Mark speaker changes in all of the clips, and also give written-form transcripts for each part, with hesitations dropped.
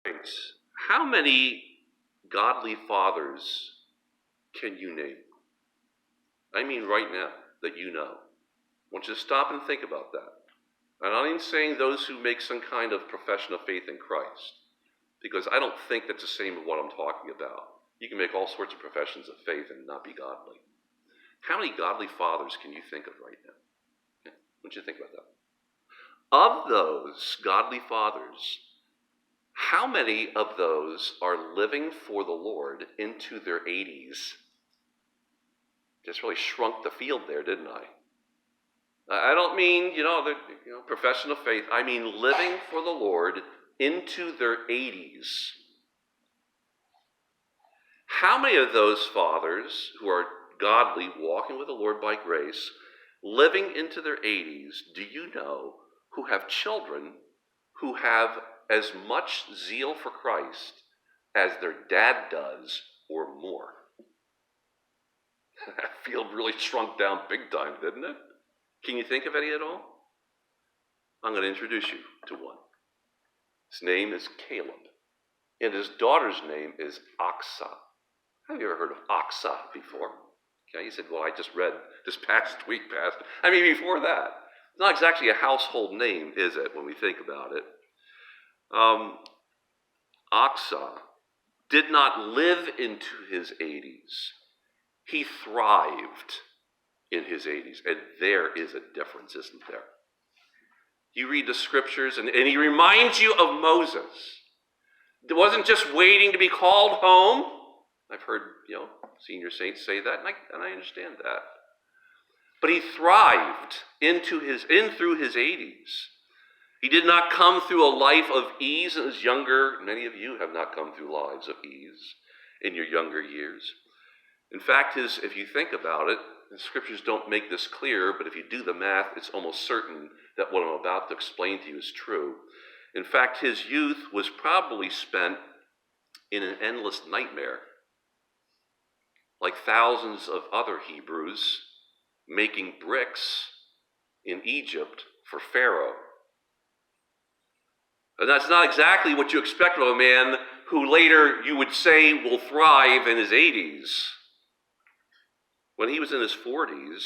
Speaker 1: Saints, how many godly fathers can you name? I mean right now, that you know. I want you to stop and think about that. I'm not even saying those who make some kind of profession of faith in Christ, because I don't think that's the same as what I'm talking about. You can make all sorts of professions of faith and not be godly. How many godly fathers can you think of right now? Yeah. What do you think about that? Of those godly fathers, how many of those are living for the Lord into their 80s? Just really shrunk the field there, didn't I? I don't mean, profession of faith. I mean living for the Lord into their 80s. How many of those fathers who are godly, walking with the Lord by grace, living into their 80s, do you know, who have children who have as much zeal for Christ as their dad does or more? That field really shrunk down big time, didn't it? Can you think of any at all? I'm going to introduce you to one. His name is Caleb, and his daughter's name is Achsah. Have you ever heard of Achsah before? Okay, you said, well, I just read this past week, Pastor. I mean, before that. It's not exactly a household name, is it, when we think about it? Achsah did not live into his 80s. He thrived in his 80s, and there is a difference, isn't there? You read the scriptures, and he reminds you of Moses. It wasn't just waiting to be called home. I've heard, senior saints say that, and I understand that. But he thrived in through his 80s. He did not come through a life of ease in his younger. Many of you have not come through lives of ease in your younger years. In fact, if you think about it, the scriptures don't make this clear, but if you do the math, it's almost certain that what I'm about to explain to you is true. In fact, his youth was probably spent in an endless nightmare, like thousands of other Hebrews making bricks in Egypt for Pharaoh. And that's not exactly what you expect of a man who later you would say will thrive in his 80s. When he was in his 40s,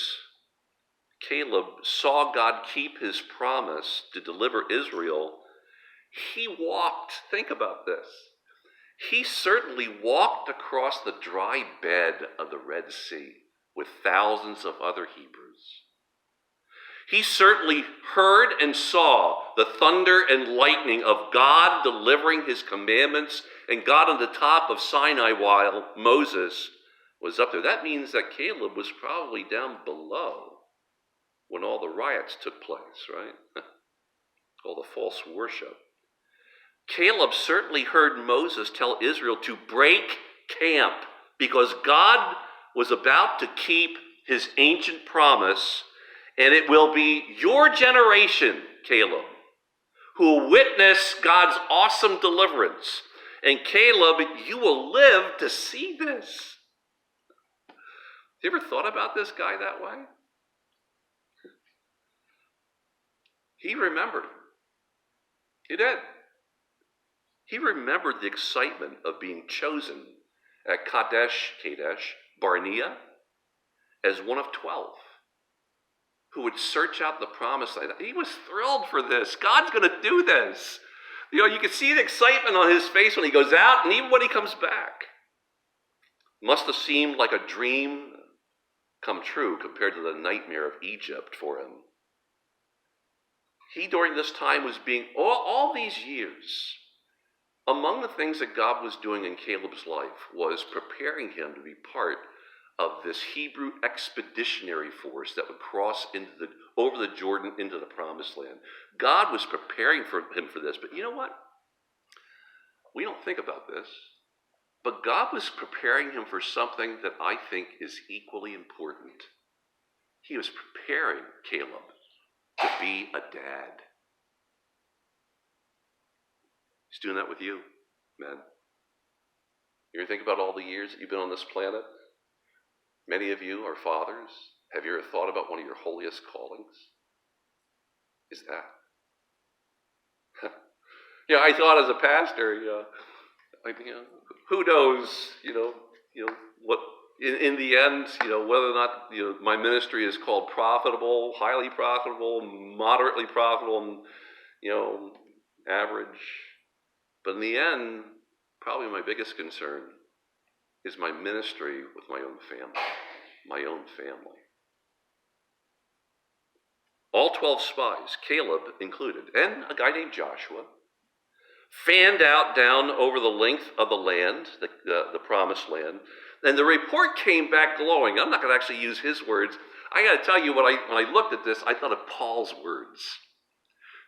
Speaker 1: Caleb saw God keep his promise to deliver Israel. He walked, think about this, he certainly walked across the dry bed of the Red Sea with thousands of other Hebrews. He certainly heard and saw the thunder and lightning of God delivering his commandments and God on the top of Sinai while Moses was up there. That means that Caleb was probably down below when all the riots took place, right? All the false worship. Caleb certainly heard Moses tell Israel to break camp because God was about to keep his ancient promise, and it will be your generation, Caleb, who will witness God's awesome deliverance. And Caleb, you will live to see this. You ever thought about this guy that way? He remembered. He did. He remembered the excitement of being chosen at Kadesh Barnea, as one of 12 who would search out the promised land. He was thrilled for this. God's going to do this. You can see the excitement on his face when he goes out and even when he comes back. Must have seemed like a dream come true compared to the nightmare of Egypt for him. He, during this time, was being, all these years, among the things that God was doing in Caleb's life was preparing him to be part of this Hebrew expeditionary force that would cross over the Jordan into the promised land. God was preparing him for this, but you know what? We don't think about this, but God was preparing him for something that I think is equally important. He was preparing Caleb to be a dad. He's doing that with you, men. You ever think about all the years that you've been on this planet? Many of you are fathers. Have you ever thought about one of your holiest callings? Is that? I thought as a pastor, who knows, what in the end, whether or not my ministry is called profitable, highly profitable, moderately profitable, and average. But in the end, probably my biggest concern is my ministry with my own family. My own family. All 12 spies, Caleb included, and a guy named Joshua, fanned out down over the length of the land, the promised land, and the report came back glowing. I'm not going to actually use his words. I got to tell you, when I looked at this, I thought of Paul's words,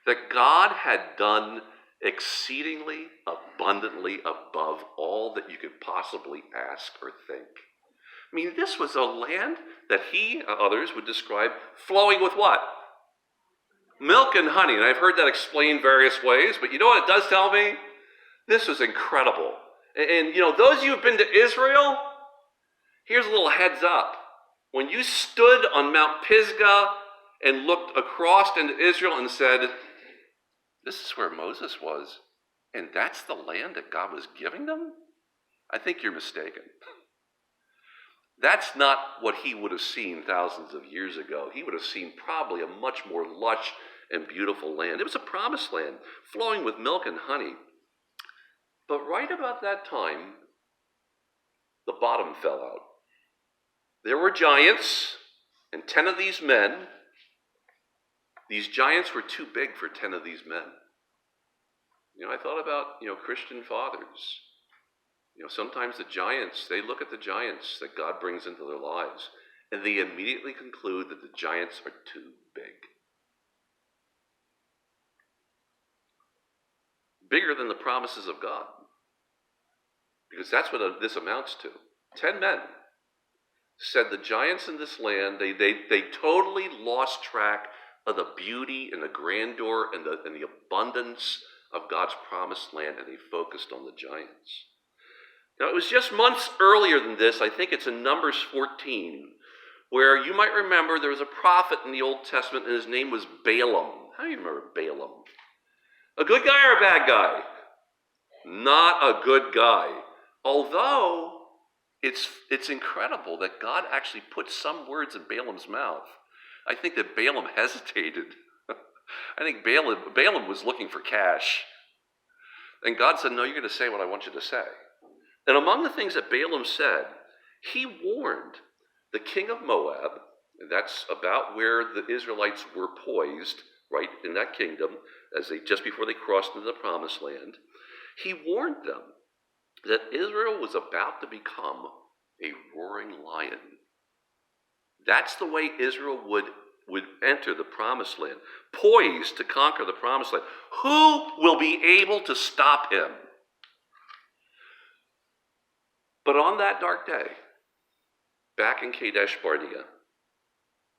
Speaker 1: that God had done exceedingly abundantly above all that you could possibly ask or think. I mean, this was a land that he, others, would describe flowing with what? Milk and honey. And I've heard that explained various ways, but you know what it does tell me? This was incredible. And those of you who've been to Israel, here's a little heads up. When you stood on Mount Pisgah and looked across into Israel and said, this is where Moses was, and that's the land that God was giving them, I think you're mistaken. That's not what he would have seen thousands of years ago. He would have seen probably a much more lush and beautiful land. It was a promised land, flowing with milk and honey. But right about that time, the bottom fell out. There were giants, and 10 of these men, these giants were too big for 10 of these men. I thought about, Christian fathers. Sometimes the giants, they look at the giants that God brings into their lives, and they immediately conclude that the giants are too big. Bigger than the promises of God. Because that's what this amounts to. 10 men said the giants in this land, they totally lost track of the beauty and the grandeur and the abundance of God's promised land, and they focused on the giants. Now, it was just months earlier than this, I think it's in Numbers 14, where you might remember there was a prophet in the Old Testament, and his name was Balaam. How do you remember Balaam? A good guy or a bad guy? Not a good guy. Although, it's incredible that God actually put some words in Balaam's mouth. I think that Balaam hesitated. I think Balaam was looking for cash. And God said, no, you're going to say what I want you to say. And among the things that Balaam said, he warned the king of Moab, and that's about where the Israelites were poised, right, in that kingdom, just before they crossed into the promised land. He warned them that Israel was about to become a roaring lion. That's the way Israel would enter the promised land, poised to conquer the promised land. Who will be able to stop him? But on that dark day, back in Kadesh Barnea,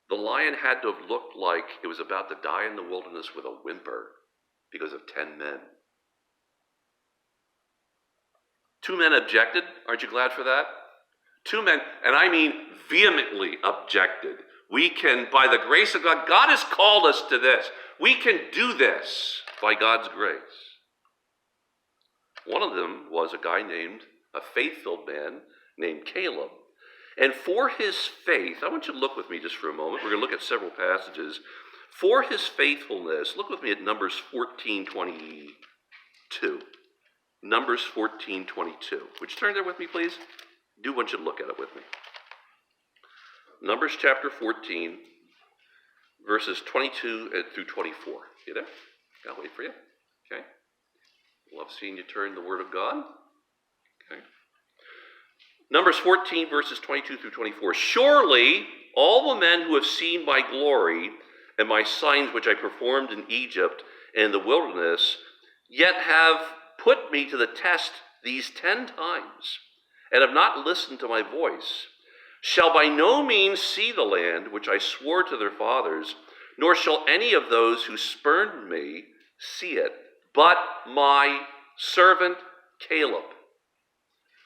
Speaker 1: the lion had to have looked like it was about to die in the wilderness with a whimper because of 10 men. 2 men objected. Aren't you glad for that? 2 men, and I mean vehemently objected. We can, by the grace of God, God has called us to this. We can do this by God's grace. One of them was a faithful man named Caleb. And for his faith, I want you to look with me just for a moment. We're going to look at several passages. For his faithfulness, look with me at Numbers 14:22. Numbers 14:22. Would you turn there with me, please? I do want you to look at it with me. Numbers chapter 14, verses 22 through 24. You there? I'll wait for you. Okay. Love seeing you turn the Word of God. Okay. Numbers 14, verses 22 through 24. Surely all the men who have seen my glory and my signs which I performed in Egypt and in the wilderness, yet have put me to the test these 10 times, and have not listened to my voice, shall by no means see the land which I swore to their fathers, nor shall any of those who spurned me see it, but my servant Caleb.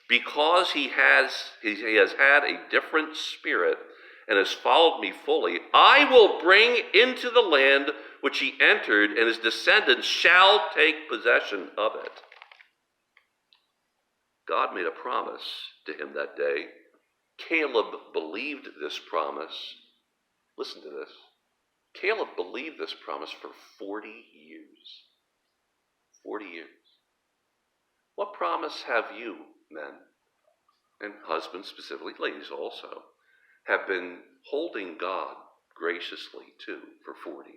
Speaker 1: Because he has had a different spirit and has followed me fully, I will bring into the land which he entered, and his descendants shall take possession of it. God made a promise to him that day. Caleb believed this promise. Listen to this. Caleb believed this promise for 40 years. 40 years. What promise have you, men, and husbands specifically, ladies also, have been holding God graciously to for 40,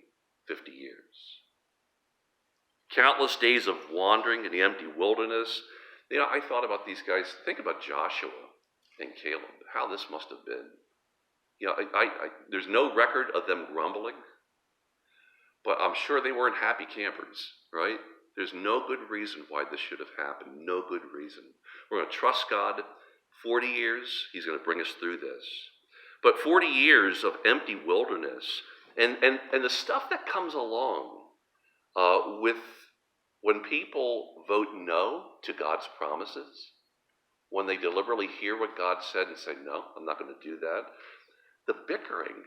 Speaker 1: 50 years? Countless days of wandering in the empty wilderness. I thought about these guys. Think about Joshua and Caleb, how this must have been. There's no record of them grumbling, but I'm sure they weren't happy campers, right? There's no good reason why this should have happened. No good reason. We're going to trust God. 40 years, he's going to bring us through this. But 40 years of empty wilderness and the stuff that comes along with when people vote no to God's promises, when they deliberately hear what God said and say, no, I'm not going to do that, the bickering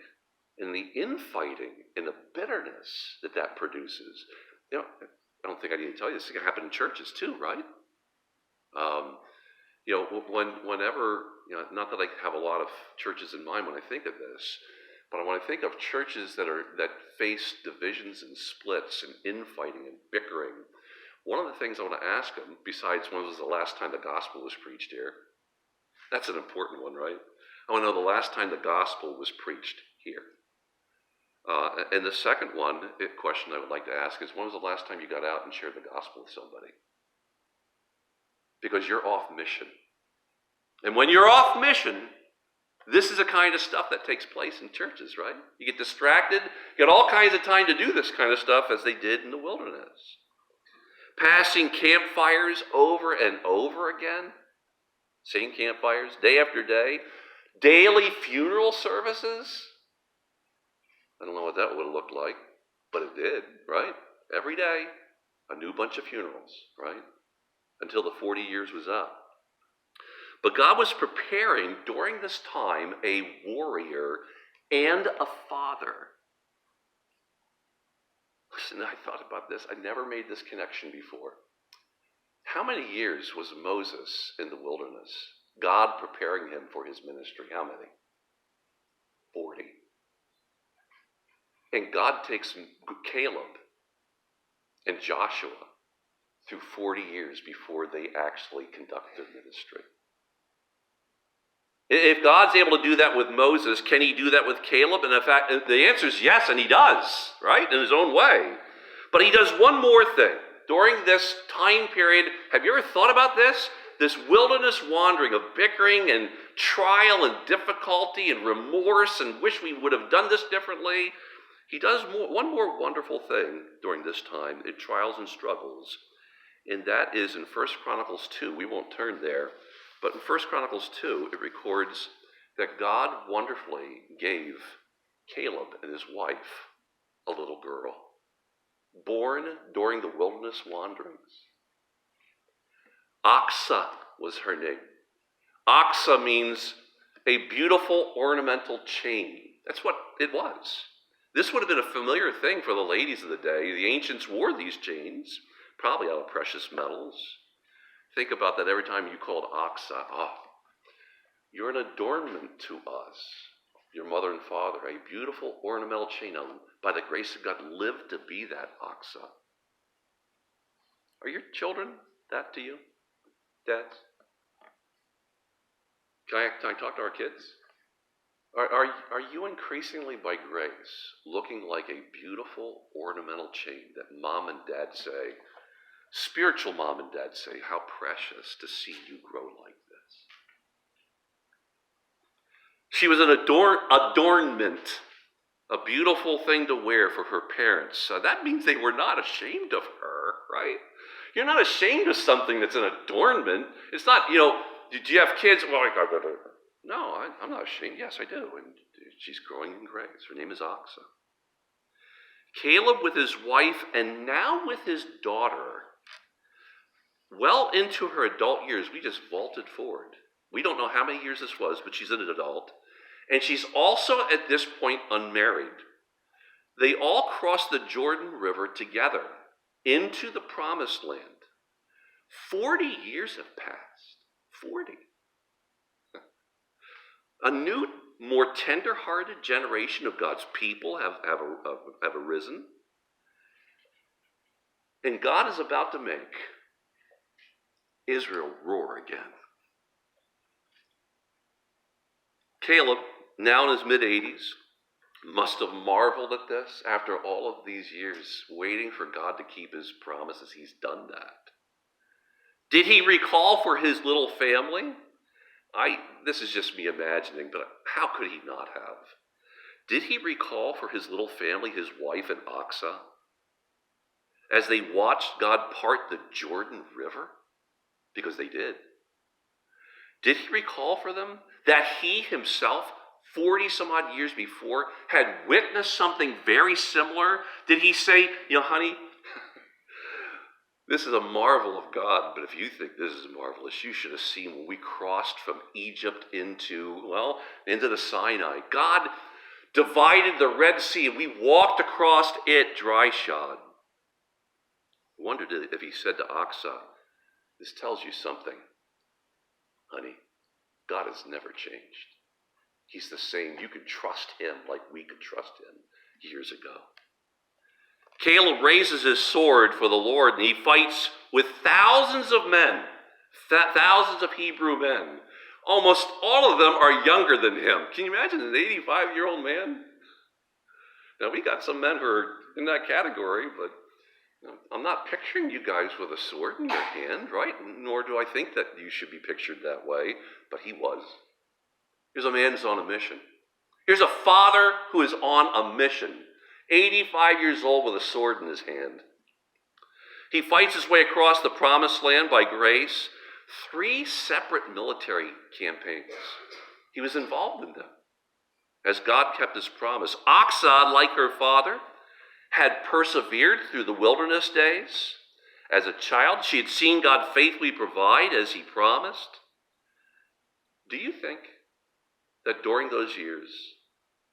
Speaker 1: and the infighting and the bitterness that produces. I don't think I need to tell you, this can happen in churches too, right? Whenever, not that I have a lot of churches in mind when I think of this, but when I think of churches that face divisions and splits and infighting and bickering, one of the things I want to ask them, besides when was the last time the gospel was preached here? That's an important one, right? I want to know the last time the gospel was preached here. And the second question I would like to ask is, when was the last time you got out and shared the gospel with somebody? Because you're off mission. And when you're off mission, this is the kind of stuff that takes place in churches, right? You get distracted, you get all kinds of time to do this kind of stuff as they did in the wilderness. Passing campfires over and over again. Same campfires, day after day. Daily funeral services. I don't know what that would have looked like, but it did, right? Every day, a new bunch of funerals, right? Until the 40 years was up. But God was preparing during this time a warrior and a father. Listen, I thought about this. I never made this connection before. How many years was Moses in the wilderness? God preparing him for his ministry. How many? 40. And God takes Caleb and Joshua through 40 years before they actually conduct their ministry. If God's able to do that with Moses, can he do that with Caleb? And in fact, the answer is yes, and he does, right? In his own way. But he does one more thing. During this time period, have you ever thought about this? This wilderness wandering of bickering and trial and difficulty and remorse and wish we would have done this differently. He does one more wonderful thing during this time in trials and struggles. And that is in 1 Chronicles 2. We won't turn there. But in 1 Chronicles 2, it records that God wonderfully gave Caleb and his wife a little girl, born during the wilderness wanderings. Achsah was her name. Achsah means a beautiful ornamental chain. That's what it was. This would have been a familiar thing for the ladies of the day. The ancients wore these chains, probably out of precious metals. Think about that every time you called Achsah. Oh, you're an adornment to us, your mother and father, a beautiful ornamental chain. Now, by the grace of God, live to be that Achsah. Are your children that to you, dads? Can I talk to our kids? Are you increasingly, by grace, looking like a beautiful ornamental chain that mom and dad say, spiritual mom and dad say, how precious to see you grow like this? She was an adornment, a beautiful thing to wear for her parents. That means they were not ashamed of her, right? You're not ashamed of something that's an adornment. It's not, do you have kids? Well, no, I'm not ashamed. Yes, I do. And she's growing in grace. Her name is Achsah. Caleb with his wife and now with his daughter, well into her adult years. We just vaulted forward. We don't know how many years this was, but she's an adult. And she's also at this point unmarried. They all crossed the Jordan River together into the promised land. 40 years have passed. 40. A new, more tender-hearted generation of God's people have arisen. And God is about to make Israel roar again. Caleb, now in his mid-80s, must have marveled at this after all of these years, waiting for God to keep his promises. He's done that. Did he recall for his little family? This is just me imagining, but how could he not have? Did he recall for his little family, his wife and Achsah, as they watched God part the Jordan River? Because they did. Did he recall for them that he himself, 40 some odd years before, had witnessed something very similar? Did he say, honey, this is a marvel of God, but if you think this is marvelous, you should have seen when we crossed from Egypt into the Sinai. God divided the Red Sea, and we walked across it dry-shod. I wondered if he said to Achsah, this tells you something, honey. God has never changed. He's the same. You can trust him like we could trust him years ago. Caleb raises his sword for the Lord, and he fights with thousands of men, thousands of Hebrew men. Almost all of them are younger than him. Can you imagine an 85-year-old man? Now, we got some men who are in that category, but I'm not picturing you guys with a sword in your hand, right? Nor do I think that you should be pictured that way, but he was. Here's a man who's on a mission. Here's a father who is on a mission, 85 years old with a sword in his hand. He fights his way across the promised land by grace. 3 separate military campaigns. He was involved in them as God kept his promise. Achsah, like her father, had persevered through the wilderness days. As a child, she had seen God faithfully provide as he promised. Do you think that during those years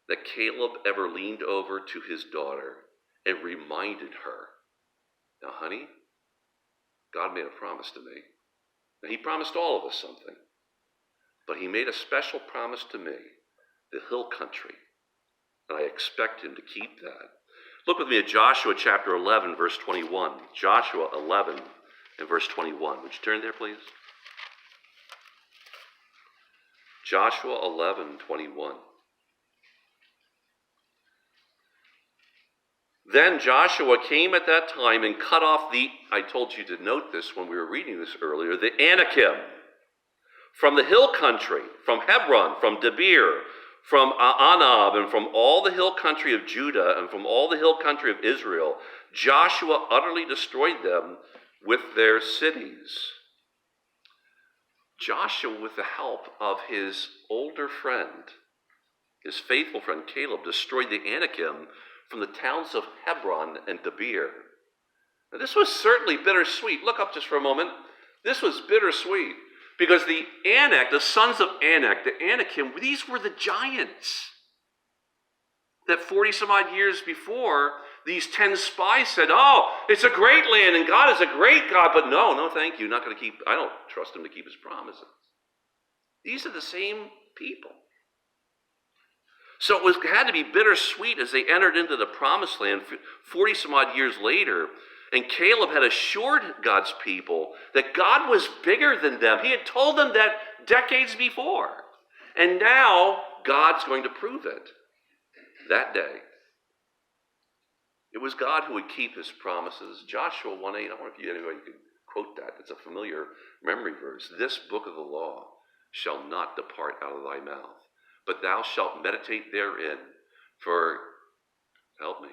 Speaker 1: that Caleb ever leaned over to his daughter and reminded her, now, honey, God made a promise to me. Now, he promised all of us something, but he made a special promise to me, the hill country, and I expect him to keep that. Look with me at Joshua chapter 11, verse 21. Joshua 11 and verse 21. Would you turn there, please? Joshua 11, 21. Then Joshua came at that time and cut off I told you to note this when we were reading this earlier, the Anakim, from the hill country, from Hebron, from Debir, from Anab, and from all the hill country of Judah, and from all the hill country of Israel. Joshua utterly destroyed them with their cities. Joshua, with the help of his older friend, his faithful friend Caleb, destroyed the Anakim from the towns of Hebron and Debir. Now, this was certainly bittersweet. Look up just for a moment. This was bittersweet because the sons of Anak, the Anakim, these were the giants that 40 some odd years before, these 10 spies said, oh, it's a great land and God is a great God, but no, thank you. I don't trust him to keep his promises. These are the same people. So it had to be bittersweet as they entered into the promised land 40 some odd years later. And Caleb had assured God's people that God was bigger than them. He had told them that decades before. And now God's going to prove it that day. It was God who would keep his promises. Joshua 1:8, I wonder if anybody could quote that. It's a familiar memory verse. This book of the law shall not depart out of thy mouth, but thou shalt meditate therein. For, help me,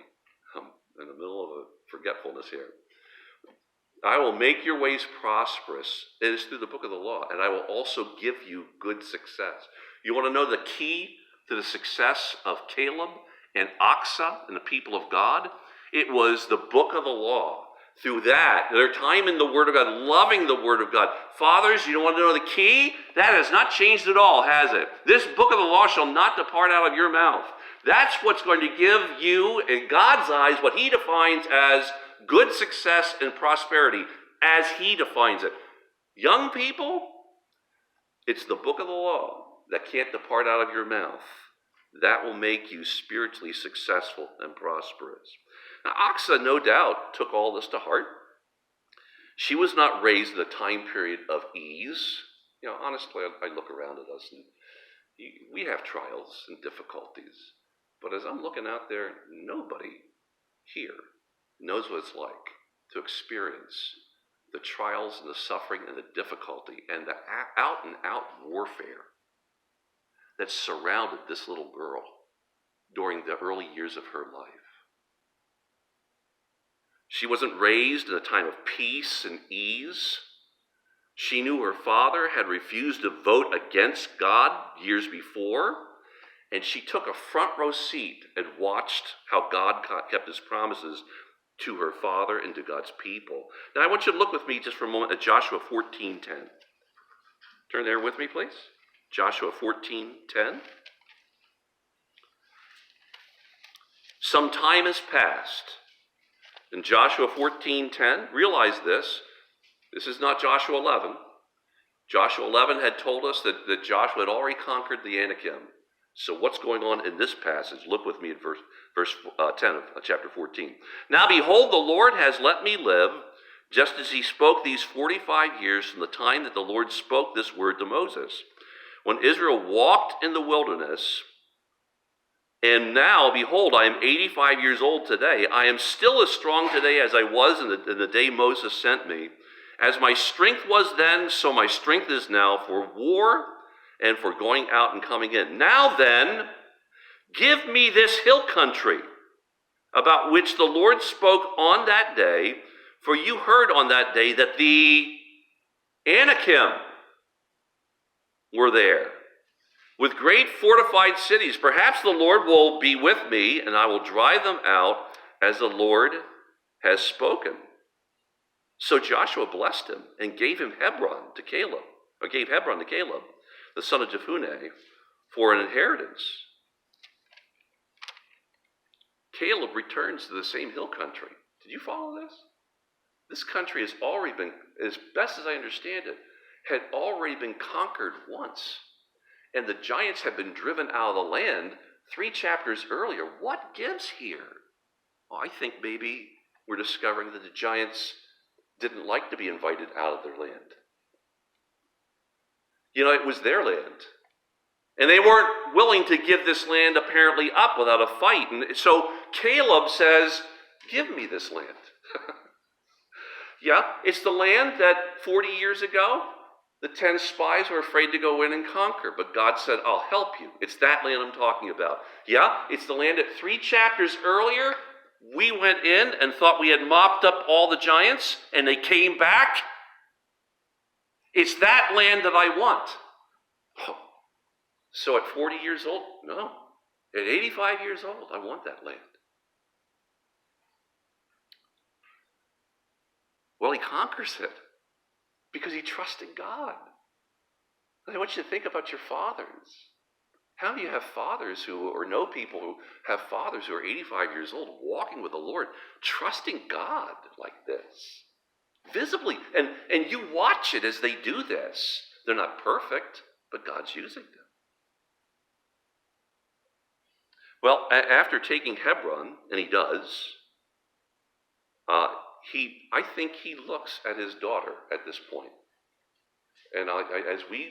Speaker 1: I'm in the middle of a forgetfulness here. I will make your ways prosperous. It is through the book of the law, and I will also give you good success. You want to know the key to the success of Caleb and Achsah and the people of God? It was the book of the law. Through that, their time in the Word of God, loving the Word of God. Fathers, you don't want to know the key? That has not changed at all, has it? This book of the law shall not depart out of your mouth. That's what's going to give you, in God's eyes, what he defines as good success and prosperity, as he defines it. Young people, it's the book of the law that can't depart out of your mouth. That will make you spiritually successful and prosperous. Now, Achsah, no doubt, took all this to heart. She was not raised in a time period of ease. Honestly, I look around at us, and we have trials and difficulties. But as I'm looking out there, nobody here knows what it's like to experience the trials and the suffering and the difficulty and the out-and-out warfare that surrounded this little girl during the early years of her life. She wasn't raised in a time of peace and ease. She knew her father had refused to vote against God years before, and she took a front row seat and watched how God kept his promises to her father and to God's people. Now I want you to look with me just for a moment at Joshua 14:10. Turn there with me, please. Joshua 14:10. Some time has passed. In Joshua 14:10, realize this is not Joshua 11. Joshua 11 had told us that Joshua had already conquered the Anakim. So what's going on in this passage? Look with me at verse 10 of chapter 14. Now behold, the Lord has let me live, just as he spoke these 45 years from the time that the Lord spoke this word to Moses, when Israel walked in the wilderness. And now, behold, I am 85 years old today. I am still as strong today as I was in the day Moses sent me. As my strength was then, so my strength is now for war and for going out and coming in. Now then, give me this hill country about which the Lord spoke on that day, for you heard on that day that the Anakim were there, with great fortified cities. Perhaps the Lord will be with me, and I will drive them out as the Lord has spoken. So Joshua blessed him and gave Hebron to Caleb, the son of Jephunneh, for an inheritance. Caleb returns to the same hill country. Did you follow this? This country has already been, as best as I understand it, had already been conquered once. And the giants had been driven out of the land 3 chapters earlier. What gives here? Well, I think maybe we're discovering that the giants didn't like to be invited out of their land. It was their land. And they weren't willing to give this land apparently up without a fight. And so Caleb says, give me this land. Yeah, it's the land that 40 years ago, the 10 spies were afraid to go in and conquer. But God said, I'll help you. It's that land I'm talking about. Yeah, it's the land that 3 chapters earlier, we went in and thought we had mopped up all the giants, and they came back. It's that land that I want. Oh. So at 40 years old, no. At 85 years old, I want that land. Well, he conquers it because he trusted God. I want you to think about your fathers. How do you have fathers or know people who have fathers who are 85 years old walking with the Lord, trusting God like this? Visibly. And you watch it as they do this. They're not perfect, but God's using them. Well, after taking Hebron, and he does, I think he looks at his daughter at this point. And as we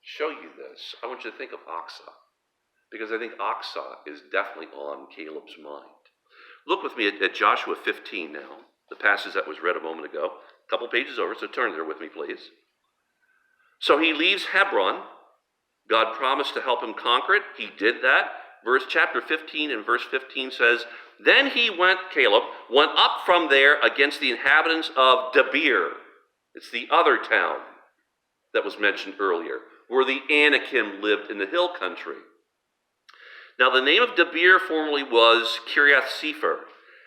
Speaker 1: show you this, I want you to think of Achsah, because I think Achsah is definitely on Caleb's mind. Look with me at Joshua 15 now, the passage that was read a moment ago, a couple pages over, so turn there with me, please. So he leaves Hebron. God promised to help him conquer it. He did that. Chapter 15 and verse 15 says, then Caleb went up from there against the inhabitants of Debir. It's the other town that was mentioned earlier, where the Anakim lived in the hill country. Now the name of Debir formerly was Kiriath Sepher.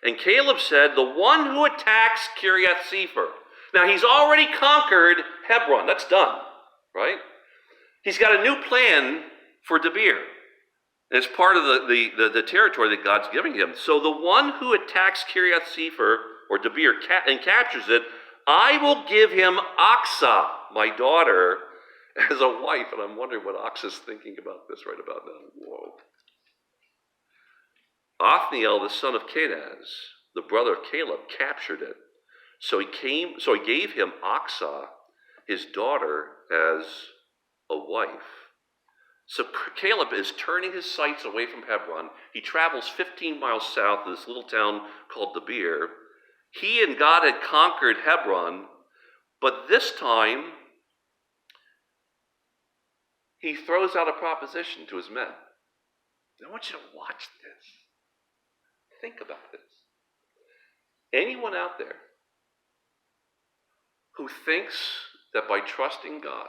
Speaker 1: And Caleb said, the one who attacks Kiriath Sepher. Now he's already conquered Hebron. That's done, right? He's got a new plan for Debir. And it's part of the territory that God's giving him. So the one who attacks Kiriath Sefer, or Debir, and captures it, I will give him Achsah, my daughter, as a wife. And I'm wondering what Achsah's thinking about this right about now. Whoa. Othniel, the son of Kenaz, the brother of Caleb, captured it. So he gave him Achsah, his daughter, as a wife. So Caleb is turning his sights away from Hebron. He travels 15 miles south of this little town called Debir. He and God had conquered Hebron, but this time he throws out a proposition to his men. I want you to watch this. Think about this. Anyone out there who thinks that by trusting God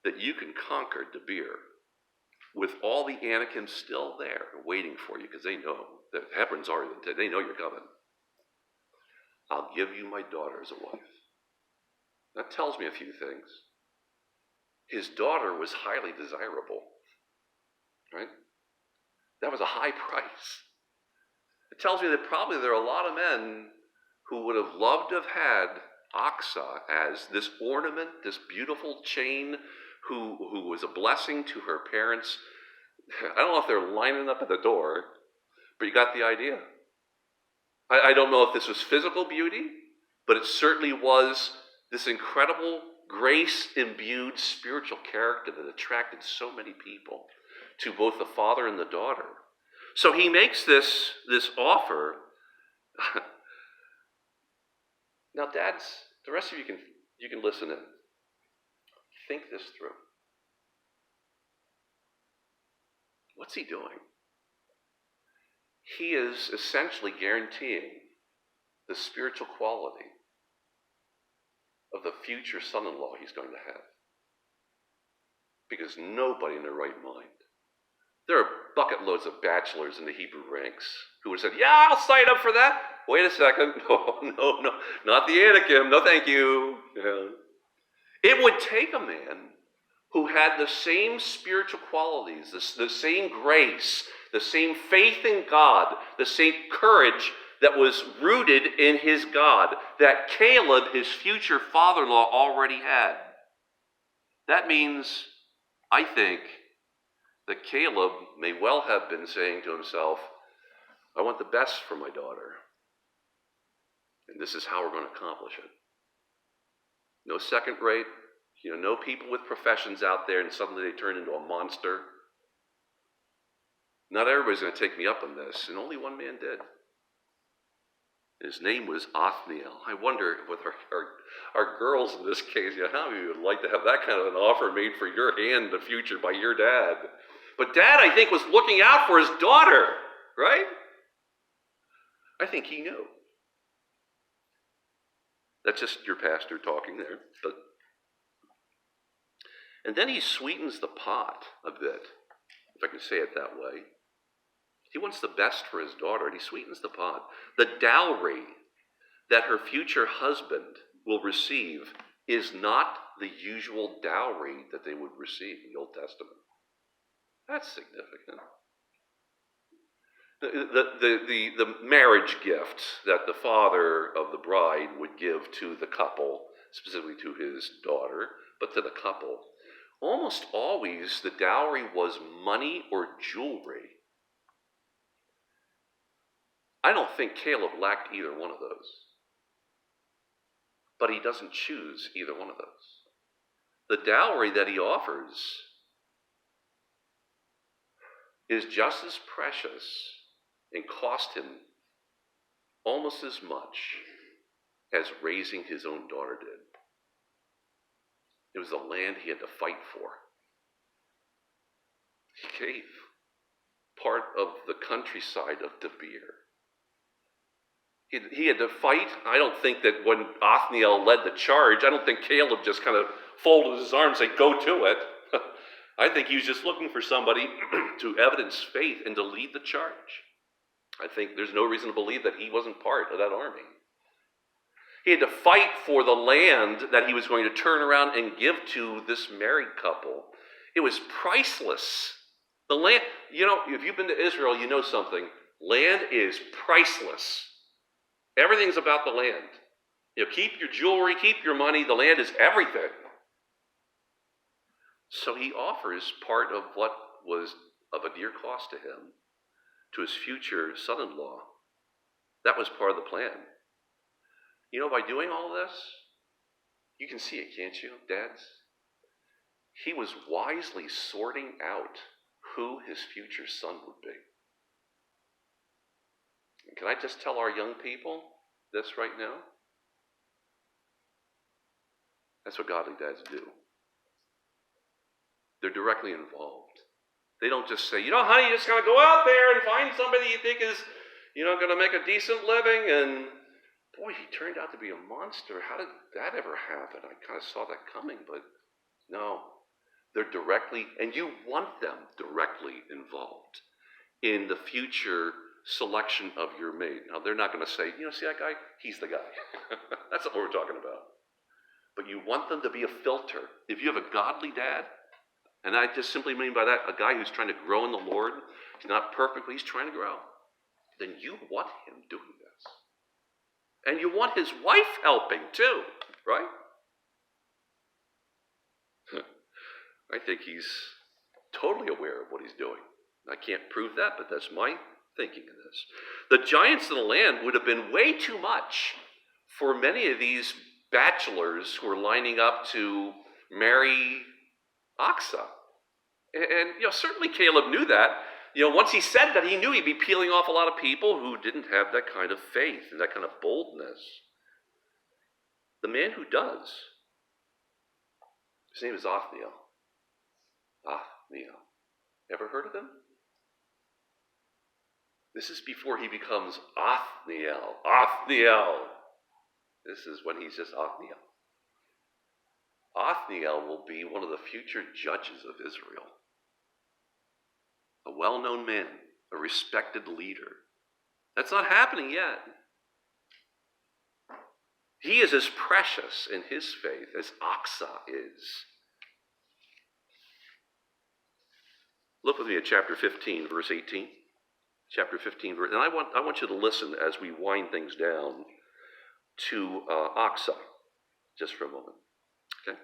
Speaker 1: that you can conquer Debir with all the Anakim still there waiting for you because they know that Hebron's already, they know you're coming. I'll give you my daughter as a wife. That tells me a few things. His daughter was highly desirable, right? That was a high price. It tells me that probably there are a lot of men who would have loved to have had Achsah as this ornament, this beautiful chain, who was a blessing to her parents. I don't know if they're lining up at the door, but you got the idea. I don't know if this was physical beauty, but it certainly was this incredible grace-imbued spiritual character that attracted so many people to both the father and the daughter. So he makes this offer. Now, dads, the rest of you can listen in. Think this through. What's he doing? He is essentially guaranteeing the spiritual quality of the future son-in-law he's going to have. Because nobody in their right mind. There are bucket loads of bachelors in the Hebrew ranks who would have said, yeah, I'll sign up for that. Wait a second. No, not the Anakim. No, thank you. Yeah. It would take a man who had the same spiritual qualities, the same grace, the same faith in God, the same courage that was rooted in his God, that Caleb, his future father-in-law, already had. That means, I think, that Caleb may well have been saying to himself, I want the best for my daughter. And this is how we're going to accomplish it. No second rate, no people with professions out there and suddenly they turn into a monster. Not everybody's going to take me up on this, and only one man did. His name was Othniel. I wonder with our girls in this case, how many would like to have that kind of an offer made for your hand in the future by your dad? But Dad, I think, was looking out for his daughter, right? I think he knew. That's just your pastor talking there. And then he sweetens the pot a bit, if I can say it that way. He wants the best for his daughter, and he sweetens the pot. The dowry that her future husband will receive is not the usual dowry that they would receive in the Old Testament. That's significant. The marriage gift that the father of the bride would give to the couple, specifically to his daughter, but to the couple, almost always the dowry was money or jewelry. I don't think Caleb lacked either one of those. But he doesn't choose either one of those. The dowry that he offers is just as precious and cost him almost as much as raising his own daughter did. It was the land he had to fight for. He gave part of the countryside of Debir. He had to fight. I don't think that when Othniel led the charge, I don't think Caleb just kind of folded his arms and said, go to it. I think he was just looking for somebody to evidence faith and to lead the charge. I think there's no reason to believe that he wasn't part of that army. He had to fight for the land that he was going to turn around and give to this married couple. It was priceless. The land, if you've been to Israel, you know something. Land is priceless. Everything's about the land. Keep your jewelry, keep your money. The land is everything. So he offers part of what was of a dear cost to him to his future son-in-law. That was part of the plan. By doing all this, you can see it, can't you, dads? He was wisely sorting out who his future son would be. And can I just tell our young people this right now? That's what godly dads do. They're directly involved. They don't just say, honey, you just got to go out there and find somebody you think is, going to make a decent living. And boy, he turned out to be a monster. How did that ever happen? I kind of saw that coming, but no. They're directly, and you want them directly involved in the future selection of your mate. Now, they're not going to say, see that guy? He's the guy. That's not what we're talking about. But you want them to be a filter. If you have a godly dad, and I just simply mean by that a guy who's trying to grow in the Lord, he's not perfect, but he's trying to grow, then you want him doing this. And you want his wife helping too, right? I think he's totally aware of what he's doing. I can't prove that, but that's my thinking of this. The giants of the land would have been way too much for many of these bachelors who are lining up to marry Achsah. And certainly Caleb knew that. Once he said that, he knew he'd be peeling off a lot of people who didn't have that kind of faith and that kind of boldness. The man who does, his name is Othniel. Othniel. Ever heard of him? This is before he becomes Othniel. Othniel. This is when he's just Othniel. Othniel will be one of the future judges of Israel. A well-known man, a respected leader. That's not happening yet. He is as precious in his faith as Achsah is. Look with me at chapter 15, verse 18. Chapter 15, verse, and I want you to listen as we wind things down to Achsah, just for a moment. Okay?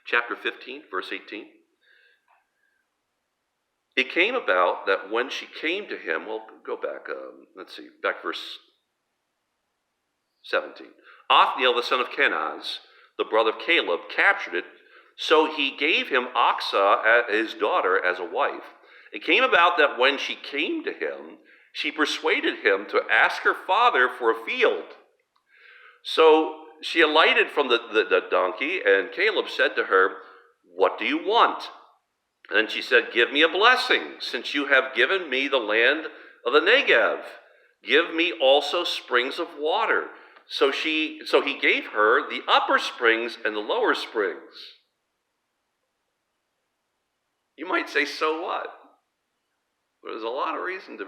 Speaker 1: Chapter 15, verse 18. It came about that when she came to him, go back, back verse 17. Othniel, the son of Kenaz, the brother of Caleb, captured it, so he gave him Achsah, his daughter, as a wife. It came about that when she came to him, she persuaded him to ask her father for a field. So she alighted from the donkey, and Caleb said to her, "What do you want?" And she said, "Give me a blessing, since you have given me the land of the Negev. Give me also springs of water." So he gave her the upper springs and the lower springs. You might say, so what? There's a lot of reason to